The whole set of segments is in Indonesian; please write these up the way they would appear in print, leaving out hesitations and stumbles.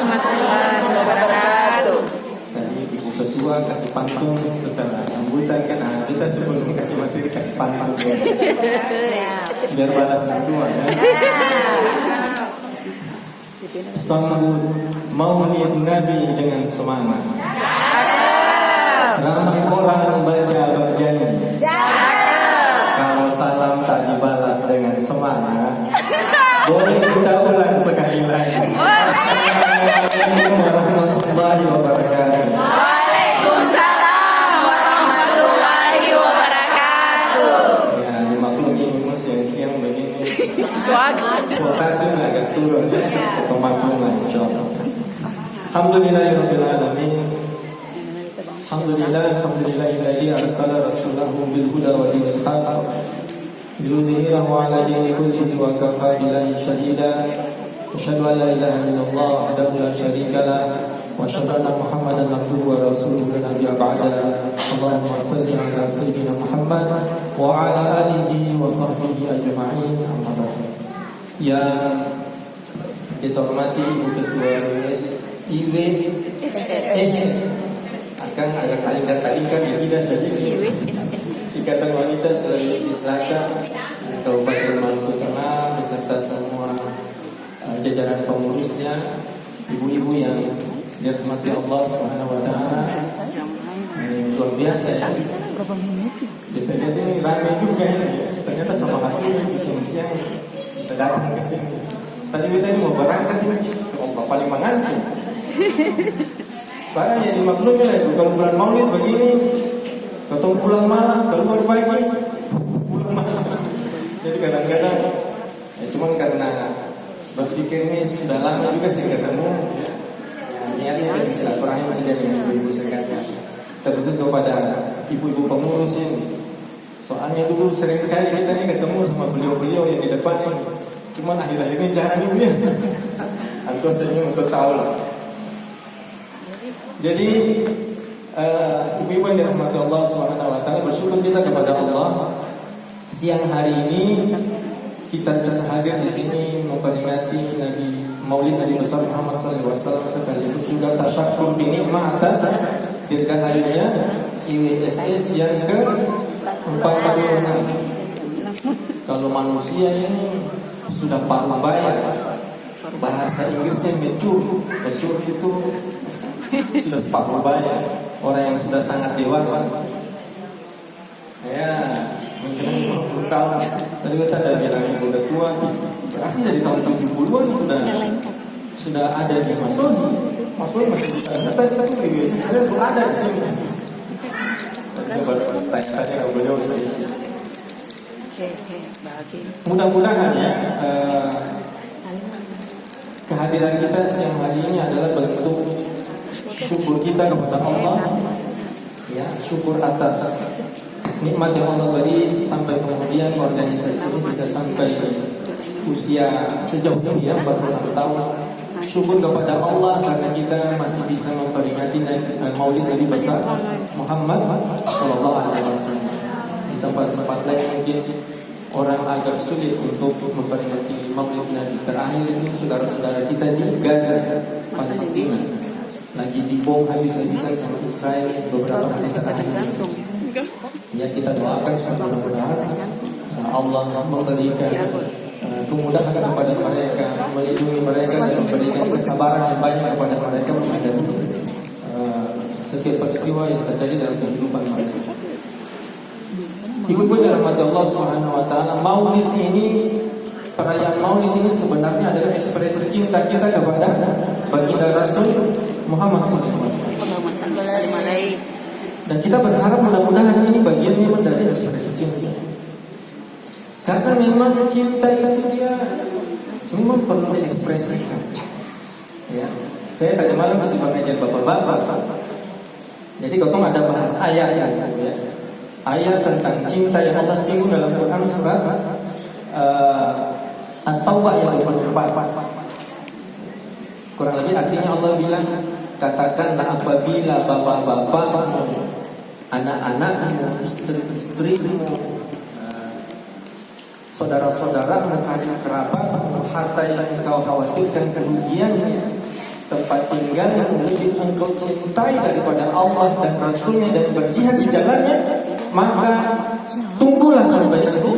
warahmatullahi wabarakatuh. Tadi Ibu Ketua kasih pantun setelah sambutan kan, kita sebelum kasih materi kasih pantun biar balas Ketua ya. Sambut Maulid Nabi dengan semangat, ramai orang baca berjanji. Kalau salam tak dibalas dengan semangat, boleh kita ulang sekali lagi. Assalamualaikum warahmatullahi wabarakatuh. Waalaikumsalam warahmatullahi wabarakatuh. Ya, dimaklum ini siang-siang begini. Kuotasi agak turun ya, atau makluman insyaallah. Alhamdulillahirabbil alamin. Alhamdulillahilladzi arsala rasulahu bil huda wa dinil haqq liyudhhirahu 'ala dini kullihi wa kafaa billahi shahida. Asyhadu an la ilaha illallah wahdahu la syarika lah wa asyhadu anna Muhammadan abduhu wa rasuluhu la nabiyya ba'da. Allahumma shalli 'ala sayyidina Muhammad wa 'ala alihi wa sahbihi ajma'in. Amma ba'du. Yang kita hormati Ibu Ketua IWSS akan agak kalingkan ya, tidak saja Ikatan Wanita Sulawesi Selatan, Kabupaten Maluku Tengah beserta semua jajaran pengurusnya, ibu-ibu yang dirahmati Allah Subhanahu wa taala. Luar biasa ya. Kita lihat ini ramai juga ini ya. Ternyata sama hatinya itu siang-siang bisa datang ke sini. Tadi kita ini mau berangkat ini, Allah paling mengantuk. Barang ya dimaklumi lah itu, kalau bulan Maulid begini, ketemu pulang malam, keluar pagi, pulang malam. Jadi kadang-kadang, ya cuman karena berpikir ini sudah lama juga sih ketemu, ya niatnya ingin silaturahim saja dengan ibu-ibu sekalian, terkhusus kepada ibu-ibu pengurus ini. Soalnya dulu sering sekali kita nih ketemu sama beliau-beliau yang di depan, cuman akhir-akhir ini jarang ibu ya. Antum senyum untuk tahu lah. Jadi ibu-ibu yang dirahmati Allah Subhanahu wa taala, bersyukur kita kepada Allah siang hari ini kita bisa hadir di sini memperingati Maulid Nabi besar Muhammad sallallahu alaihi wasallam, sekaligus juga tasyakkur bi nikmah atas dirgahayunya IWSS yang ke-46. Kalau manusia ini sudah paruh baya, bahasa Inggrisnya mature. Mature itu sudah separuh baya, orang yang sudah sangat dewasa. Ya, mungkin 20 tahun. Tadi kita ada bilang Ibu Ketua, berarti dari tahun 70-an sudah ada di Mas Soi masih tadi itu ada di sini. Coba tanya-tanya ke beliau sih. Mudah-mudahan ya kehadiran kita siang hari ini adalah bentuk syukur kita kepada Allah, ya, syukur atas nikmat yang Allah beri sampai kemudian organisasi ini bisa sampai usia sejauh ini ya, 46 tahun. Syukur kepada Allah karena kita masih bisa memperingati Maulid Nabi besar Muhammad sallallahu alaihi wasallam. Di tempat-tempat lain mungkin orang agak sulit untuk memperingati Maulid Nabi. Terakhir ini saudara-saudara kita di Gaza, Palestina, lagi dibom habis-habisan sama Israel beberapa hari terakhir. Ya, kita doakan mudah-mudahan Allah memberikan kemudahan kepada mereka, melindungi mereka dan memberikan kesabaran yang banyak kepada mereka menghadapi setiap peristiwa yang terjadi dalam kehidupan mereka. Ibu-ibu dirahmati Allah Subhanahu wa taala, Maulid ini, perayaan Maulid ini sebenarnya adalah ekspresi cinta kita kepada baginda Rasul Muhammad sallallahu alaihi wasallam. Dan kita berharap mudah-mudahan ini bagian dari ekspresi cinta. Karena memang cinta itu dia memang perlu diekspresikan. Ya, saya tadi malam masih mengajar bapak-bapak. Jadi gotong ada bahas ayat ya. Ayat tentang cinta yang Allah singgung dalam Quran surat At-Taubah ayat 24. Kurang lebih artinya Allah bilang, katakanlah apabila bapak-bapak, anak-anakmu, istri-istrimu, saudara-saudaramu, karib kerabat, harta yang kau khawatirkan kerugiannya, tempat meninggal yang lebih engkau cintai daripada Allah dan Rasulnya dan berjihad di jalannya, maka tunggulah sampai nanti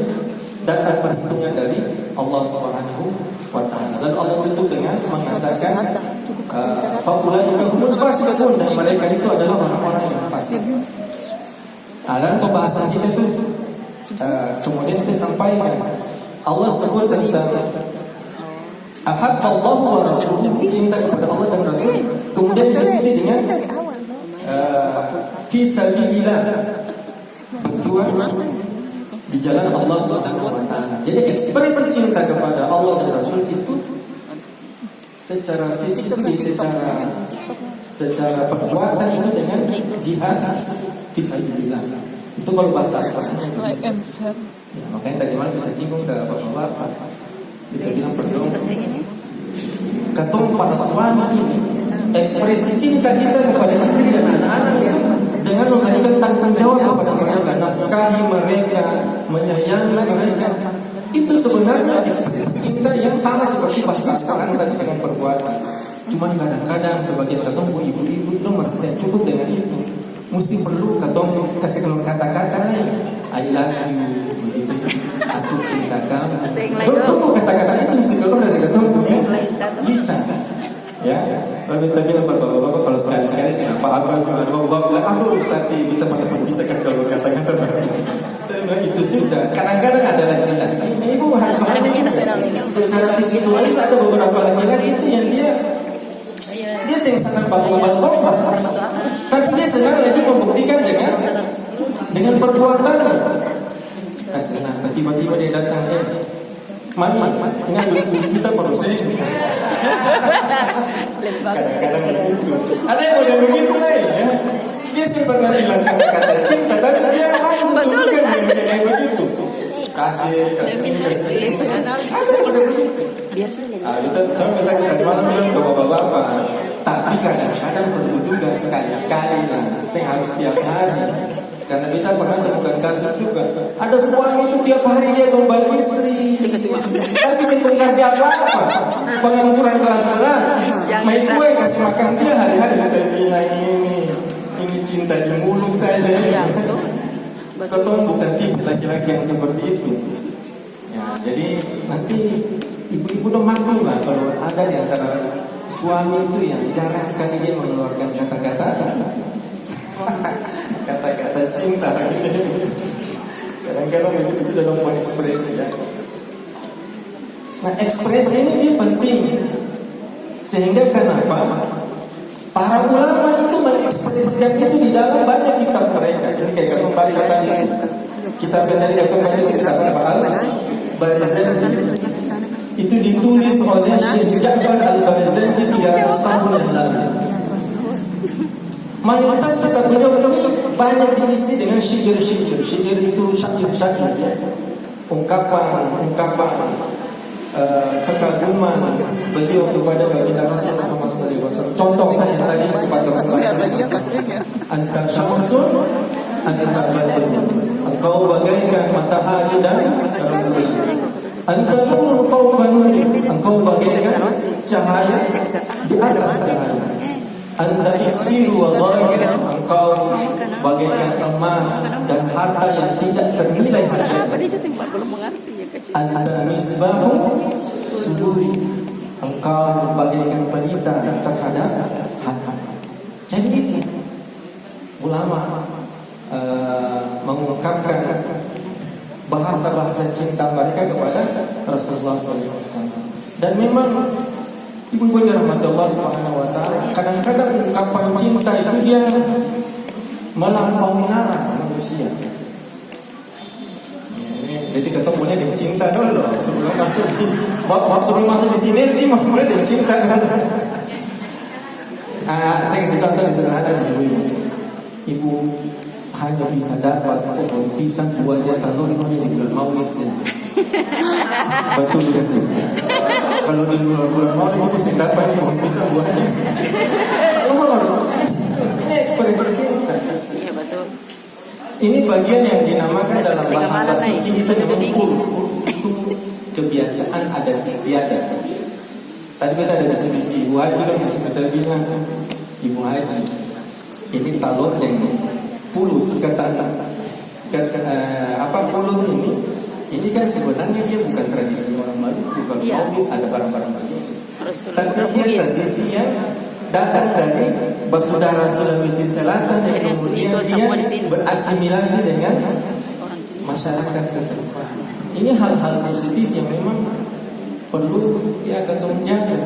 datang perhitungnya dari Allah Subhanahu wa Ta'ala. Dan Allah tutup dengan mengatakan faulaika humul fasiqun, dan mereka itu adalah orang-orang yang fasik. Dalam pembahasan kita itu kemudian saya sampaikan Allah sebut tentang ahabballahu wa rasuluhu, cinta kepada Allah dan Rasul, kemudian diikuti dengan fi sabilillah, berjuang di jalan Allah Subhanahu wa Ta'ala. Jadi ekspresi cinta kepada Allah dan Rasul itu secara fisik, secara perbuatan itu dengan jihad fi sabilillah. Itu kalau bahasa Arabnya. Ya, makanya tadi malam kita singgung ke bapak-bapak. Kita bilang berdoa. Ketemu para suami ini, ekspresi cinta kita kepada istri dan anak-anak itu dengan memberikan tanggung jawab kepada mereka, nafkahi mereka, menyayangi mereka. Itu sebenarnya ekspresi cinta yang sama seperti bahasa Al-Quran tadi dengan perbuatan. Cuman kadang-kadang sebagian ketemu ibu-ibu itu merasa cukup dengan itu. Mesti perlu ketemu kasih keluar kata-kata nih, I love you, begitu, aku cinta kamu. Betul, kata-kata itu mesti keluar dari ketemunya. Bisa. Ya, lalu tadi bapak-bapak kalau sekali-sekali sih apa-apa bapak-bapak bilang, aduh Ustaz, kita pada bisa kasih keluar kata-kata. Itu sudah. Kadang-kadang ada laki-laki, ibu harus pahami secara visualis ada beberapa laki-laki itu yang dia sering senang bapak-bapak, tapi dia senang lagi membuktikan dengan perbuatannya. Nah, tiba-tiba dia datang, mami, ingat kita baru saya. Kadang-kadang begitu. Ada yang udah begitu lah ya. Dia sih pernah bilang kata cinta, tapi dia langsung tunjukkan dengan kayak begitu. Kasih. Ada yang udah begitu. Kita tadi malam bilang bapak-bapak. Tapi kadang-kadang perlu juga sekali-sekali lah. Saya harus tiap hari. Karena kita pernah temukan kasus juga. Ada suami itu tiap hari dia gombal istri. Tapi sebentar dia apa-apa. Pengangguran kelas berat. Main kue kasih makan dia hari-hari. Kita bilang ini cinta di mulut saja. Ketemu bukan tipe laki-laki yang seperti itu. Ya, jadi nanti ibu-ibu udah maklum lah kalau ada di antara suami itu yang jarang sekali dia mengeluarkan kata-kata cinta gitu. Kadang-kadang itu sudah membuat ekspresi ya. Nah, ekspresi ini dia penting. Sehingga kenapa para ulama itu mengekspresikan itu di dalam banyak kitab mereka. Jadi kayak kembali tadi kitab yang tadi kembali kitab Al-Barzanji itu ditulis oleh Syekh Ja'far Al-Barzanji 300 tahun yang lalu. Mayoritas kitab beliau banyak diisi dengan syair-syair. Syair itu syair-syair ya. Ungkapan kekaguman beliau kepada baginda Rasul Muhammad SAW. Contohnya yang tadi sifat anta syamsun anta badrun, engkau bagaikan matahari dan anta nurun fawqa nurin, engkau bagaikan cahaya di atas cahaya. Anta isfiru wa dhahir, engkau bagaikan emas dan harta yang tidak ternilai harganya. Anta misbahu suduri, engkau bagaikan pelita terhadap hati. Jadi itu ulama mengungkapkan bahasa-bahasa cinta mereka kepada Rasulullah SAW. Dan memang ibu-ibu dirahmati Allah Subhanahu wa Ta'ala, kadang-kadang ungkapan cinta itu dia melampaui nalar manusia. Jadi ketemunya dengan cinta dulu sebelum masuk di sini dia mulai dengan cinta dulu. Saya kasih contoh di sederhana nih ibu hanya bisa dapat pohon pisang buahnya tanur ini di bulan Maulid saja. Betul gak sih? Kalau di bulan Maulid itu bisa dapat pohon pisang buahnya. Ini ekspresi cinta. Iya betul. Ini bagian yang dinamakan dalam bahasa fikih itu itu kebiasaan adat istiadat. Tadi kita ada bisi-bisi Ibu Haji dong, kita bilang Ibu Haji, ini talor yang pulut pulut ini kan sebenarnya dia bukan tradisi orang Maluku. Kalau Maulid ada barang-barang begitu, tapi dia tradisi yang datang dari bersaudara Sulawesi Selatan yang kemudian dia berasimilasi dengan masyarakat setempat. Ini hal-hal positif yang memang perlu ya ketemu jaga.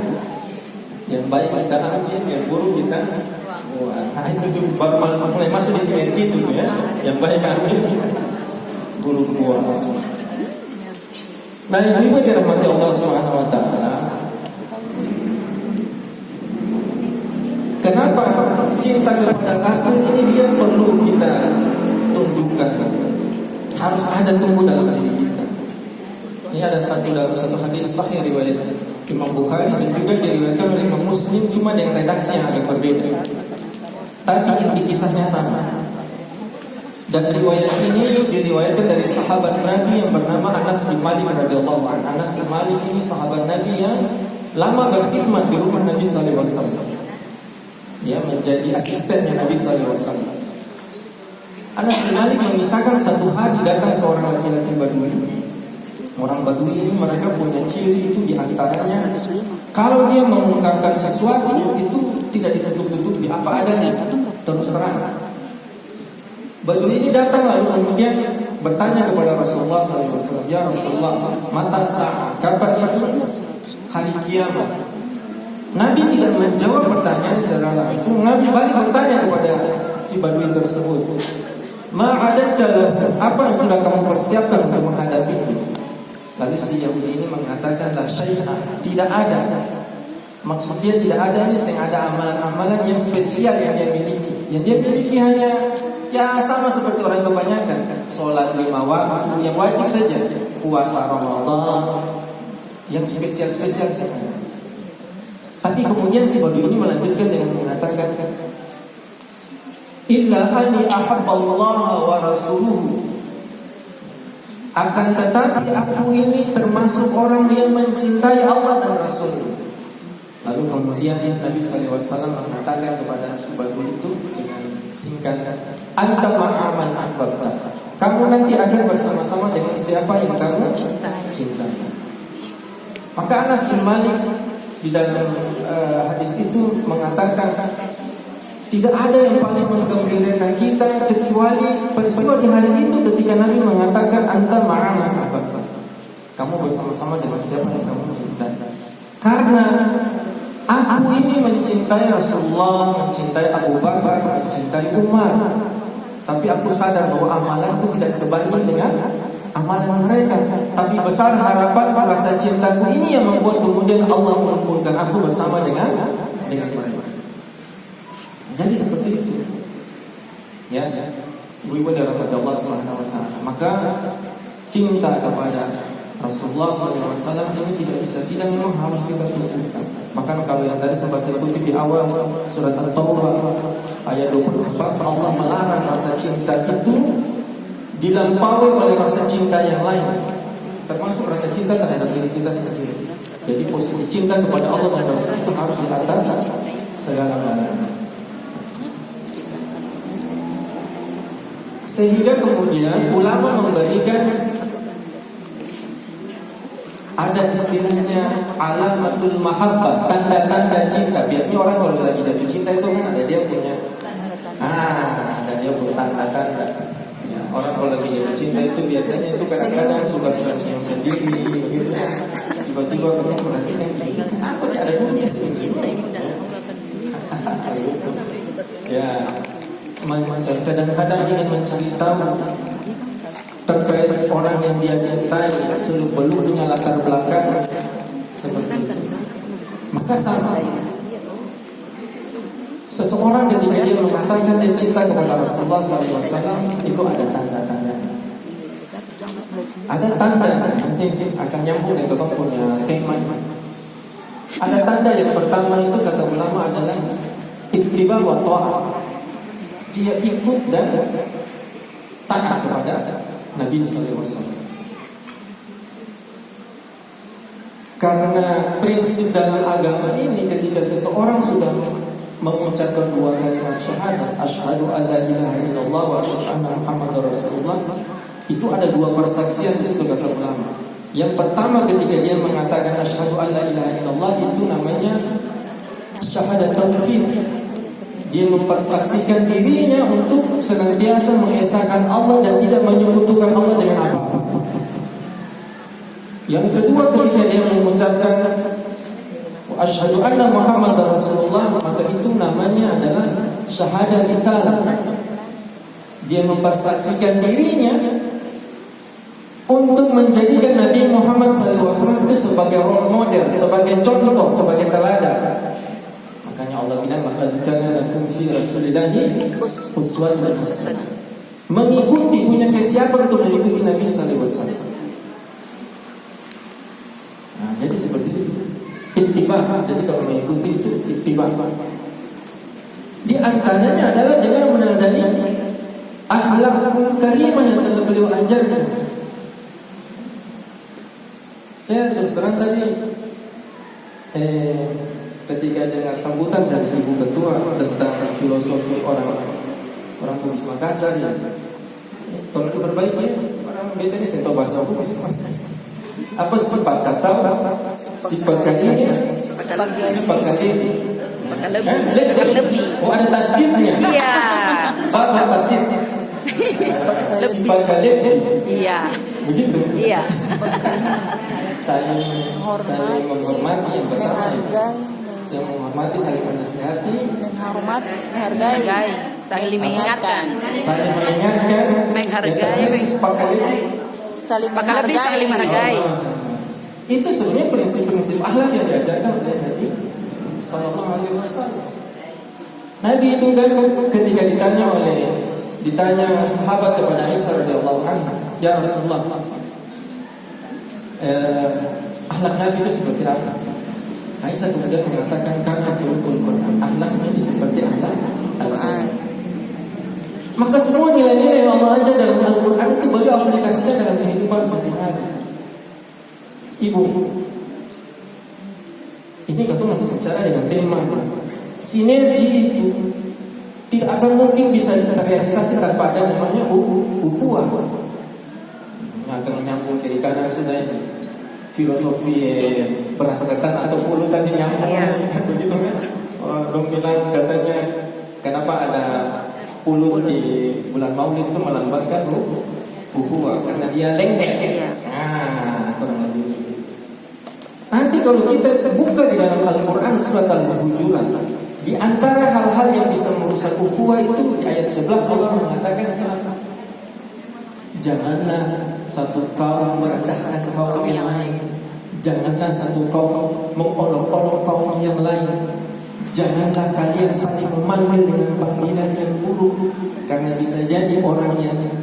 Yang baik kita ambil, yang buruk kita itu dulu baru mulai masuk di sinergi itu ya. Yang baik ambil, buruk buang. Nah, ibu dirahmati Allah Subhanahu wa taala. Kenapa cinta kepada Rasul ini dia perlu kita tunjukkan. Harus ada tumbuh dalam diri kita. Ini ada dalam satu hadis sahih riwayat Imam Bukhari dan juga diriwayatkan oleh Imam Muslim, cuma dengan redaksi yang agak berbeda. Tapi inti kisahnya sama. Dan riwayat ini diriwayatkan dari sahabat Nabi yang bernama Anas bin Malik radhiyallahu anhu. Anas bin Malik ini sahabat Nabi yang lama berkhidmat di rumah Nabi sallallahu alaihi wasallam. Dia menjadi asistennya Nabi sallallahu alaihi wasallam. Anas bin Malik mengisahkan satu hari datang seorang laki-laki Badui. Orang Badui ini mereka punya ciri itu diantaranya kalau dia mengungkapkan sesuatu itu tidak ditutup-tutupi, apa adanya, terus terang. Badui ini datang lalu kemudian bertanya kepada Rasulullah SAW, ya Rasulullah, mata sa'ah, kapan itu hari kiamat? Nabi tidak menjawab pertanyaan secara langsung. Nabi balik bertanya kepada si Badui tersebut, ma'adatta lahu, apa yang sudah kamu persiapkan untuk menghadapinya? Lalu si Yahudi ini mengatakan la syai'ah, tidak ada. Maksudnya tidak ada ini yang ada amalan-amalan yang spesial yang dia miliki. Yang dia miliki hanya ya sama seperti orang kebanyakan, sholat 5 waktu yang wajib saja, puasa Ramadan yang spesial-spesial saja. Tapi kemudian si Badui ini melanjutkan dengan mengatakan, illa ani ahabballaha wa rasuluhu, akan tetapi aku ini termasuk orang yang mencintai Allah dan Rasul. Lalu kemudian Nabi sallallahu alaihi wasallam mengatakan kepada si Badui itu dengan singkat, anta ma'aman ahbabta, kamu nanti akan bersama-sama dengan siapa yang kamu cintai. Maka Anas bin Malik di dalam hadis itu mengatakan, tidak ada yang paling menggembirakan kita kecuali peristiwa di hari itu ketika Nabi mengatakan anta ma'aman ahbabta, kamu bersama-sama dengan siapa yang kamu cintai. Karena aku ini mencintai Rasulullah, mencintai Abu Bakar, mencintai Umar. Tapi aku sadar bahwa amalan itu tidak sebanding dengan amalan mereka. Tapi besar harapan rasa cintaku ini yang membuat kemudian Allah mengumpulkan aku bersama dengan mereka. Jadi seperti itu. Ya, ibu-ibu dirahmati Allah Subhanahu wa taala. Maka cinta kepada Rasulullah SAW ini tidak memang harus kita tunjukkan. Maka kalau yang tadi sempat saya kutip di awal surat At-Taubah ayat 24, Allah melarang rasa cinta itu dilampaui oleh rasa cinta yang lain, termasuk rasa cinta terhadap diri kita sendiri. Jadi posisi cinta kepada Allah dan Rasul itu harus di atas segala-galanya. Sehingga kemudian ulama memberikan ada istilahnya alamatul mahabbah, tanda-tanda cinta. Biasanya orang kalau lagi jatuh cinta itu kan ada dia punya tanda-tanda. Ya, orang kalau lagi jatuh cinta itu biasanya itu kadang-kadang suka senyum sendiri gitu. Tiba-tiba kamu perhatikan, kenapa dia ada dunia sendiri? Ya, kadang-kadang ingin mencari tahu terkait orang yang dia cintai, seluk-beluknya, latar belakang seperti itu. Maka sama, seseorang ketika dia mengatakan dia cinta kepada Rasulullah SAW, itu ada tanda-tanda. Ada tanda, nanti akan nyambung dengan kita punya tema. Ada tanda yang pertama itu kata ulama adalah ittiba wa ta'ah. Dia ikut dan taat kepada Nabi sallallahu alaihi wasallam. Karena prinsip dalam agama ini ketika seseorang sudah mengucapkan dua kalimat syahadat, asyhadu an la ilaha illallah wa asyhadu anna muhammadar rasulullah, itu ada dua persaksian di situ kata ulama. Yang pertama ketika dia mengatakan asyhadu an la ilaha illallah, itu namanya syahadat tauhid. Dia mempersaksikan dirinya untuk senantiasa mengesahkan Allah dan tidak menyekutukan Allah dengan apa-apa. Yang kedua ketika dia mengucapkan asyhadu anna muhammadar rasulullah, maka itu namanya adalah syahadat risalah. Dia mempersaksikan dirinya untuk menjadikan Nabi Muhammad SAW itu sebagai role model, sebagai contoh, sebagai teladan. Makanya Allah bilang laqad kana lakum fi rasulillahi uswatun hasanah. Mengikuti, punya kesiapan untuk mengikuti Nabi SAW. Nah, jadi seperti itu. Ittiba. Jadi kalau mengikuti itu ittiba. Di antaranya adalah dengan menandai akhlakul karimah yang telah beliau ajarkan. Saya terus terang tadi ketika dengar sambutan dari Ibu Ketua tentang filosofi orang Bugis Makassar, ya, tolong diperbaiki ya. Orang beda ini saya tahu bahasa Bugis. Apa sifat kata, sifat kalinya, sifat kalinya, lebih. Oh, ada tasdidnya. Iya. Apa tasdid? Sifat kalinya. Iya. Begitu. Iya. Saling menghormati yang pertama ya. Saya menghormati, saling menasihati, Menghargai, saling mengingatkan, menghargai, saling menghargai. Itu sebenarnya prinsip-prinsip akhlak yang diajarkan oleh Nabi Sallallahu Alaihi Wasallam. Nabi itu kan ketika ditanya sahabat kepada Aisyah radhiyallahu anha, ya Rasulullah, akhlak Nabi itu seperti apa? Aisyah kemudian mengatakan kana khuluqul Quran, akhlak Nabi seperti akhlak Al-Quran. Maka semua nilai-nilai yang Allah ajar dalam Al-Quran itu beliau aplikasikan dalam kehidupan sehari-hari. Ibu, ini kita masih bicara dengan tema sinergi itu tidak akan mungkin bisa terrealisasi tanpa ada namanya ukhuwah. Akan menyambung kiri kanan sudah ini filosofi beras ketan atau pulut tadi nyambung, begitu kan? Dong bilang katanya kenapa ada pulut di bulan Maulid itu melambangkan ukhuwah karena dia lengket. Kurang lebih. Nanti kalau kita buka di dalam Al-Quran surat Al-Hujurat, di antara hal-hal yang bisa merusak ukhuwah itu di ayat 11 Allah mengatakan apa? Janganlah satu kaum merendahkan kaum yang lain. Janganlah satu kaum mengolok-olok kaum yang lain. Janganlah kalian saling memanggil dengan panggilan yang buruk, karena bisa jadi orang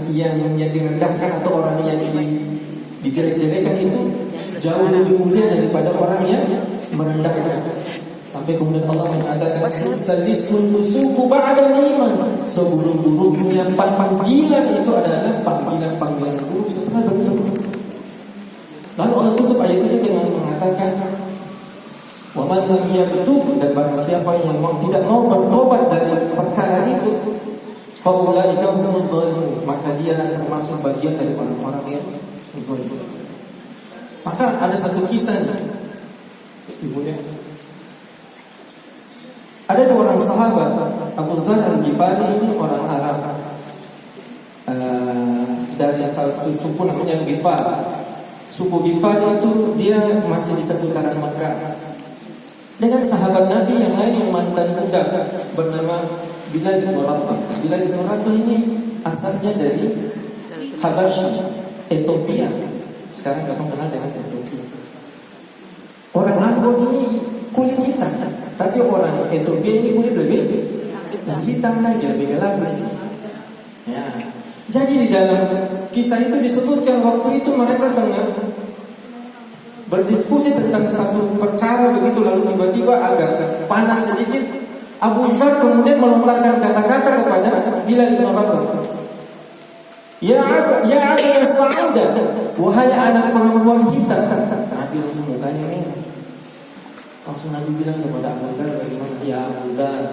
yang direndahkan atau orang yang dijelek-jelekan itu jauh lebih mulia daripada orang yang merendahkan. Sampai kemudian Allah mengatakan salisul fusuqu ba'dal iman. Seburuk-buruknya panggilan itu adalah panggilan buruk setelah beriman. Lalu Allah tutup ayat itu dengan mengatakan wa man lam yatub, dan barang siapa yang tidak mau bertobat dari perkara itu fa ulaika humul zalimun, maka dia termasuk bagian dari orang-orang yang zalim. Maka ada satu kisah ibunya. Ada dua orang sahabat, Abu Dzar Al-Ghifari ini orang Arab, dari satu suku namanya Ghifar. Suku Ghifar itu dia masih di seputaran Makkah. Dengan sahabat Nabi yang lain yang mantan budak bernama Bilal bin Rabah. Bilal bin Rabah ini asalnya dari Habasyah, Ethiopia. Sekarang kamu kenal dengan Ethiopia. Orang Arab ini kulit hitam, tapi orang Ethiopia ini kulit lebih hitam lagi, lebih gelap lagi. Ya. Jadi di dalam kisah itu disebutkan waktu itu mereka tengah berdiskusi tentang satu perkara begitu, lalu tiba-tiba agak panas sedikit. Abu Dzar kemudian melontarkan kata-kata kepada Bilal bin Rabah. Ya Abu Sauda, wahai anak perempuan hitam. Nabi Sahabat langsung mukanya merah. Langsung Nabi bilang kepada Abu Dzar, bagaimana? Ya Abu Dzar,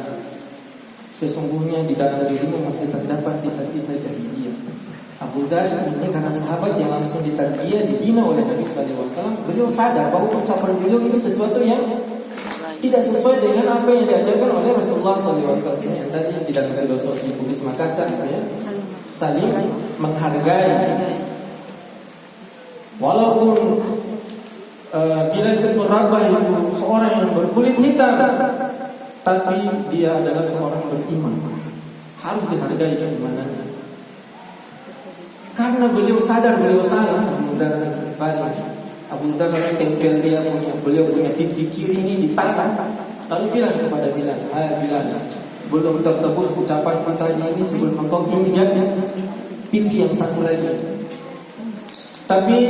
sesungguhnya di dalam dirimu masih terdapat sisa-sisa jahiliyah. Abu Dzar ini karena sahabat yang langsung ditarbiyah, dibina oleh Nabi SAW, beliau sadar bahwa ucapan beliau ini sesuatu yang tidak sesuai dengan apa yang diajarkan oleh Rasulullah SAW. Yang tadi di dalam filosofi Bugis Makassar, ya, saling menghargai. Walaupun Bilal bin Rabah itu seorang yang berkulit hitam, tapi dia adalah seorang beriman, harus dihargai keimanannya. Karena beliau sadar beliau salah, kemudian Abu Dzar tempel dia beliau punya pipi kiri ini di tangan, lalu bilang kepada Bilal, hai Bilal, belum tertebus ucapan tadi ini sebelum engkau injak pipi yang satu lagi. Tapi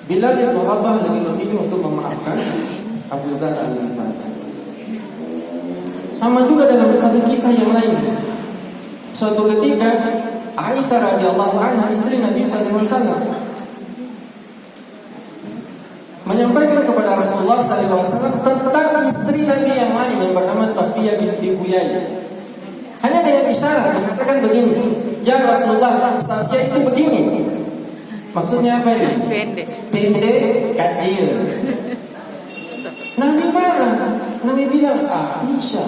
Bilal bin Rabah lebih memilih untuk memaafkan Abu Dzar al-Ghifari. Sama juga dalam satu kisah yang lain. Suatu ketika Aisyah radhiyallahu anha, istri Nabi sallallahu alaihi wasallam, menyampaikan kepada Rasulullah sallallahu alaihi wasallam tentang istri Nabi yang lain yang bernama Safiyah binti Huyai. Hanya dengan isyarat mengatakan begini, ya Rasulullah, Safiyah itu begini. Maksudnya apa ini? Pendek, kecil. Nabi marah. Nabi bilang, Aisyah,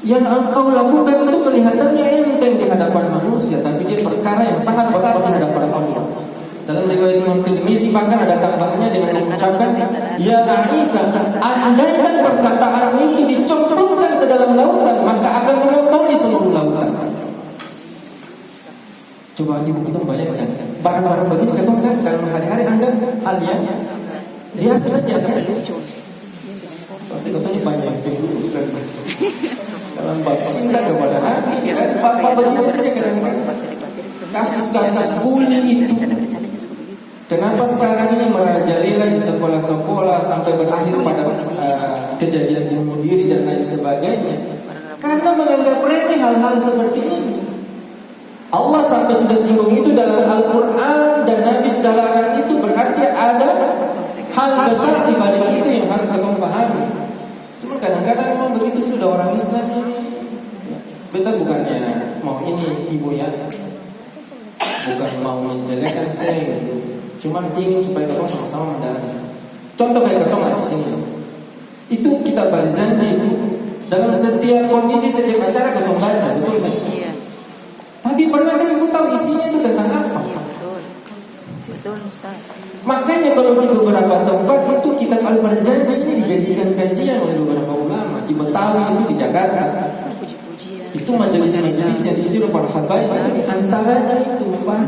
yang engkau lakukan itu kelihatannya enteng di hadapan manusia, tapi dia perkara yang sangat berat di hadapan Allah. Dalam riwayat Imam Tirmizi bahkan ada tambahnya dengan mengucapkan, ya Aisyah, andaikan perkataanmu itu dicemplungkan ke dalam lautan, maka akan mengotori seluruh lautan. Coba ibu kita bayangkan, barang-barang begini ketemu kan dalam hari-hari Anda hal yang biasa saja kan? Tapi katanya banyak yang serius kan? Dalam bab cinta kepada Nabi kan, apa begini saja kadang-kadang. Kasus-kasus bully itu, kenapa sekarang ini merajalela di sekolah-sekolah sampai berakhir pada kejadian bunuh diri dan lain sebagainya? Karena menganggap remeh hal-hal seperti ini. Allah sampai sudah singgung itu dalam Al-Quran dan Nabi sudah larang itu, berarti ada hal besar di balik itu yang harus kita pahami. Cuma kadang-kadang memang begitu sudah orang Islam ini. Kita bukannya mau ini ibu ya, bukan mau menjelekkan saya, cuma ingin supaya kita sama-sama mendalami. Contoh kayak ketemu di sini, itu kita berjanji itu dalam setiap kondisi, setiap acara kita baca, betul kan? Tapi pernahkah ibu tahu isinya itu tentang apa? Iya, betul Ustaz. Makanya kalau di beberapa tempat itu kitab Al-Barzanji ini dijadikan kajian oleh beberapa ulama. Di Betawi itu, di Jakarta, itu majelis-majelis yang diisi oleh para habaib, antaranya itu membahas